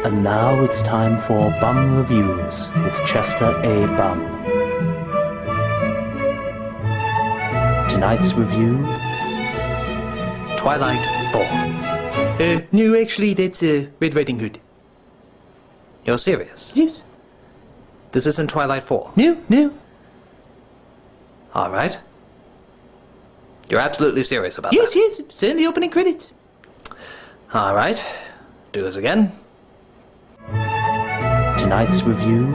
And now it's time for Bum Reviews with Chester A. Bum. Tonight's review... Twilight 4. No, actually, that's Red Riding Hood. You're serious? Yes. This isn't Twilight 4? No. Alright. You're absolutely serious about Yes, that? yes, it's in the opening credits. Alright. Do this again. Tonight's review...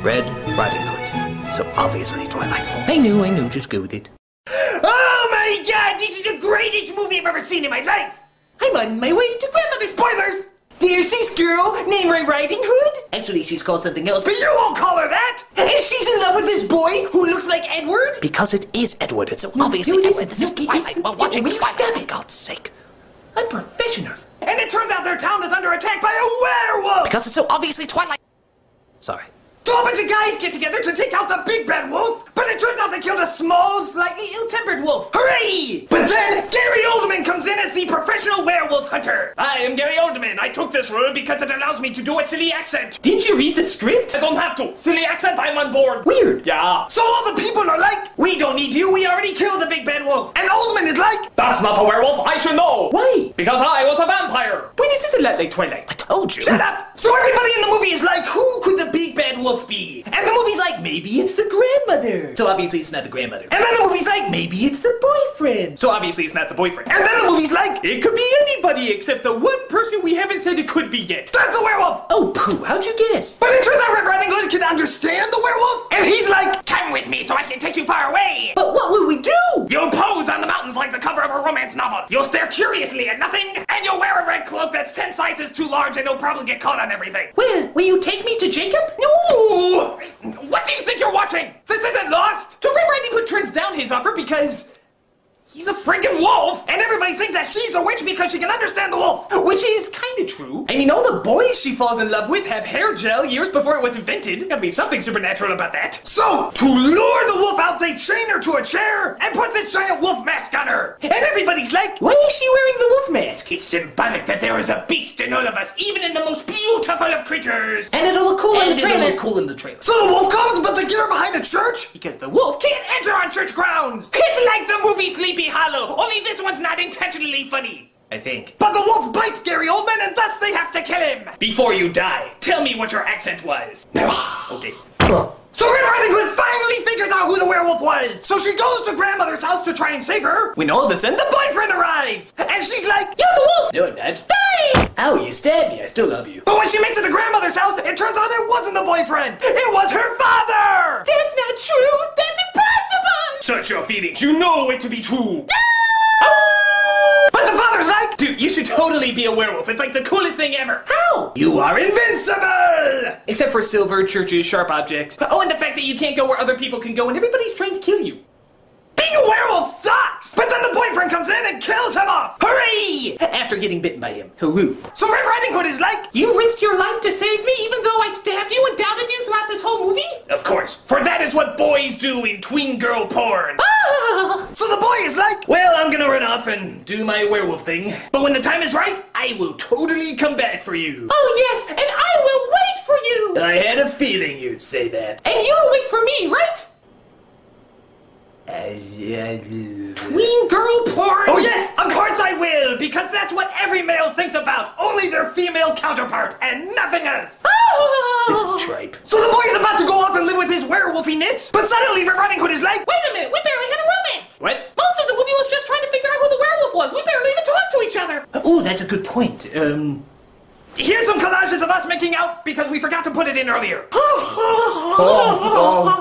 Red Riding Hood. So obviously Twilight 4. I know, just go with it. Oh my god, this is the greatest movie I've ever seen in my life! I'm on my way to grandmother's. Spoilers! There's this girl named Red Riding Hood. Actually, she's called something else, But you won't call her that! And she's in love with this boy who looks like Edward? Because it is Edward. It's so obviously no, it Edward. isn't. This is No, it Twilight. isn't. We're watching Will you Twilight, stop for it? God's sake. I'm professional. And it turns out their town is under attack by a werewolf! Because it's so obviously Twilight. Sorry. So a bunch of guys get together to take out the big bad wolf, but it turns out they killed a small, slightly ill-tempered wolf. Hooray! But then, Gary Oldman comes in as the professional werewolf hunter. I am Gary Oldman. I took this role because it allows me to do a silly accent. Didn't you read the script? I don't have to. Silly accent, I'm on board. Weird. Yeah. So all the people are like, we don't need you, we already killed the big bad wolf. And Oldman is like, that's not a werewolf, I should know. Why? Because I was a vampire. Wait, this is a lot like Twilight. I told you. Shut up! So everybody in the movie is like, who could the big bad wolf be? And the movie's like, maybe it's the grandmother. So obviously it's not the grandmother. And then the movie's like, maybe it's the boyfriend. So obviously it's not the boyfriend. And then the movie's like, It could be anybody except the one person we haven't said it could be yet. that's a werewolf! Oh, pooh, how'd you guess? But it turns out Red Riding Hood can understand the werewolf, and he's like, come with me so I can take you far away. But what would we do? You'll pose on the mountains like the cover of a romance novel. You'll stare curiously at nothing, and you'll wear a red cloak that's 10 sizes too large and you'll probably get caught on everything. Well, will you take me to Jacob? Ooh! What do you think you're watching? This isn't Lost! So Red Riding Hood turns down his offer because... He's a friggin' wolf, and everybody thinks that she's a witch because she can understand the wolf. Which is kinda true. I mean, all the boys she falls in love with have hair gel years before it was invented. Gotta be something supernatural about that. So, to lure the wolf out, they chain her to a chair and put this giant wolf mask on her. And everybody's like, Why is she wearing the wolf mask? it's symbolic that there is a beast in all of us, even in the most beautiful of creatures. And it'll look cool in the trailer. cool in the trailer. So the wolf comes, but they get her behind a church? Because the wolf can't... Can't enter on church grounds. It's like the movie Sleepy Hollow, only this one's not intentionally funny. I think. But the wolf bites Gary Oldman, and thus they have to kill him. Before you die, tell me what your accent was. Okay. So Red Riding Hood finally figures out who the werewolf was. So she goes to grandmother's house to try and save her. When all of a sudden The boyfriend arrives, and she's like, You're the wolf! No, I'm not. "Die!" Ow, you stabbed me. I still love you. But when she makes it to grandmother's house, it turns out it wasn't the boyfriend. It was her father. That's not true! That's impossible! Search your feelings. You know it to be true. But the father's like, Dude, you should totally be a werewolf. It's like the coolest thing ever. How? you are invincible. Except for silver, churches, sharp objects. Oh, and the fact that you can't go where other people can go and everybody's trying to kill you. Being a werewolf sucks. But then the boyfriend comes in and kills him off. Hooray! After getting bitten by him. Hooroo. So Red Riding Hood is like, You risked your life to save me even though I stabbed you and doubted you throughout this whole movie? of course, for that is what boys do in tween girl porn. Ah! So the boy is like, well, I'm gonna run off and do my werewolf thing. But when the time is right, I will totally come back for you. Oh yes, and I will wait for you! I had a feeling you'd say that. And you'll wait for me, right? Tween girl porn? Oh yes, of course I will, because that's what every male thinks about. Only their female counterpart, and nothing else. Ah! This is tripe. So the boy is about to go off and live with his werewolfiness, but suddenly Red Riding Hood is like, Wait a minute, we barely had a romance! what? Most of the movie was just trying to figure out who the werewolf was. We barely even talked to each other. Oh, that's a good point. Here's some collages of us making out because we forgot to put it in earlier.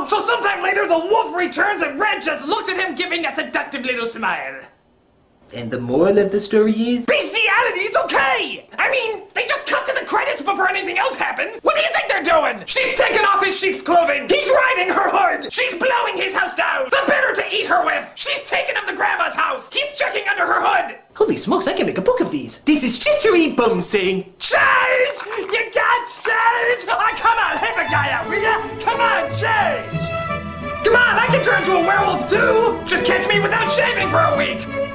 So sometime later, the wolf returns and Red just looks at him, giving a seductive little smile. And the moral of the story is? Bestiality is okay! I mean, they just cut to the credits before anything else happens. What do you think they're doing? She's taking off his sheep's clothing. He's riding her hood. She's blowing his house down. The better to eat her with. She's taking him to Grandma's house. He's checking under her hood. Holy smokes, I can make a book of these. This is Chester E. Bum saying, Change! You got change! Oh, come on, help a guy out, will ya? Come on, change! Come on, I can turn into a werewolf too! Just catch me without shaving for a week!